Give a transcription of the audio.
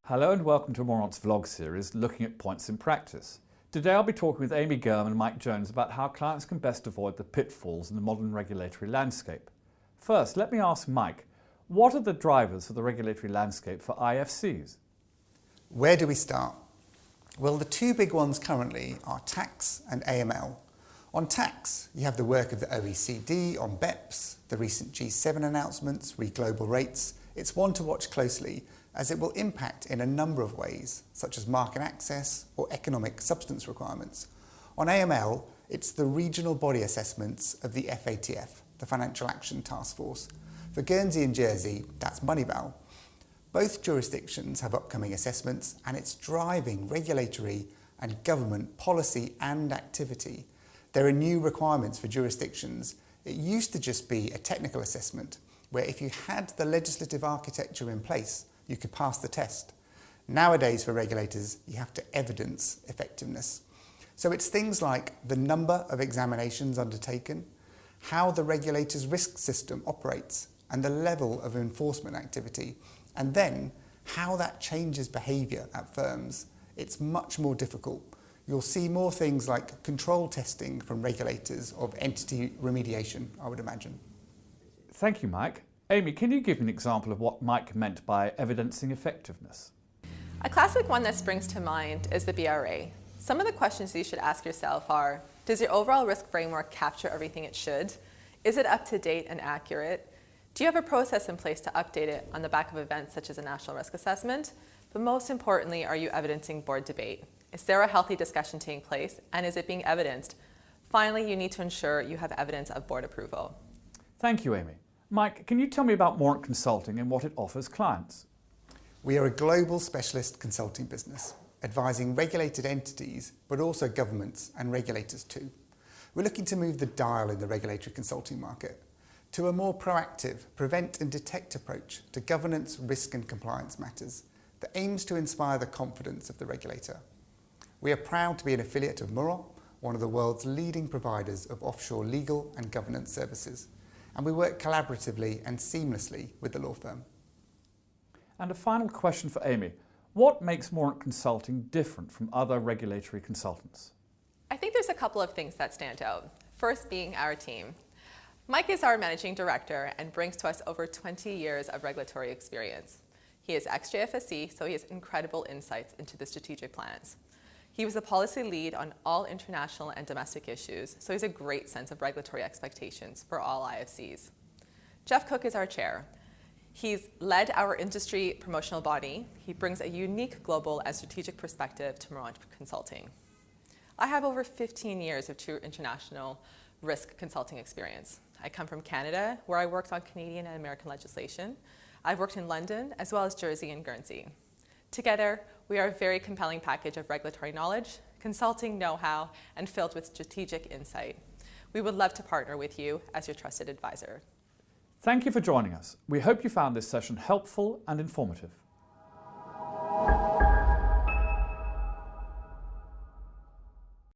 Hello and welcome to Mourant's Vlog Series, looking at points in practice. Today I'll be talking with Amy Gurm and Mike Jones about how clients can best avoid the pitfalls in the modern regulatory landscape. First, let me ask Mike, what are the drivers for the regulatory landscape for IFCs? Where do we start? Well, the two big ones currently are tax and AML. On tax, you have the work of the OECD on BEPS, the recent G7 announcements, re-global rates. It's one to watch closely as it will impact in a number of ways, such as market access or economic substance requirements. On AML, it's the regional body assessments of the FATF, the Financial Action Task Force. For Guernsey and Jersey, that's Moneyval. Both jurisdictions have upcoming assessments and it's driving regulatory and government policy and activity. There are new requirements for jurisdictions. It used to just be a technical assessment, where if you had the legislative architecture in place, you could pass the test. Nowadays, for regulators, you have to evidence effectiveness. So it's things like the number of examinations undertaken, how the regulator's risk system operates, and the level of enforcement activity, and then how that changes behaviour at firms. It's much more difficult. You'll see more things like control testing from regulators of entity remediation, I would imagine. Thank you, Mike. Amy, can you give an example of what Mike meant by evidencing effectiveness? A classic one that springs to mind is the BRA. Some of the questions you should ask yourself are, does your overall risk framework capture everything it should? Is it up to date and accurate? Do you have a process in place to update it on the back of events such as a national risk assessment? But most importantly, are you evidencing board debate? Is there a healthy discussion taking place, and is it being evidenced? Finally, you need to ensure you have evidence of board approval. Thank you, Amy. Mike, can you tell me about Mourant Consulting and what it offers clients? We are a global specialist consulting business, advising regulated entities, but also governments and regulators too. We're looking to move the dial in the regulatory consulting market to a more proactive, prevent and detect approach to governance, risk and compliance matters that aims to inspire the confidence of the regulator. We are proud to be an affiliate of Mourant, one of the world's leading providers of offshore legal and governance services, and we work collaboratively and seamlessly with the law firm. And a final question for Amy. What makes Mourant Consulting different from other regulatory consultants? I think there's a couple of things that stand out. First being our team. Mike is our managing director and brings to us over 20 years of regulatory experience. He is ex-JFSC, so he has incredible insights into the strategic plans. He was a policy lead on all international and domestic issues, so he has a great sense of regulatory expectations for all IFCs. Jeff Cook is our chair. He's led our industry promotional body. He brings a unique global and strategic perspective to Mourant Consulting. I have over 15 years of true international risk consulting experience. I come from Canada, where I worked on Canadian and American legislation. I've worked in London, as well as Jersey and Guernsey. Together, we are a very compelling package of regulatory knowledge, consulting know-how, and filled with strategic insight. We would love to partner with you as your trusted advisor. Thank you for joining us. We hope you found this session helpful and informative.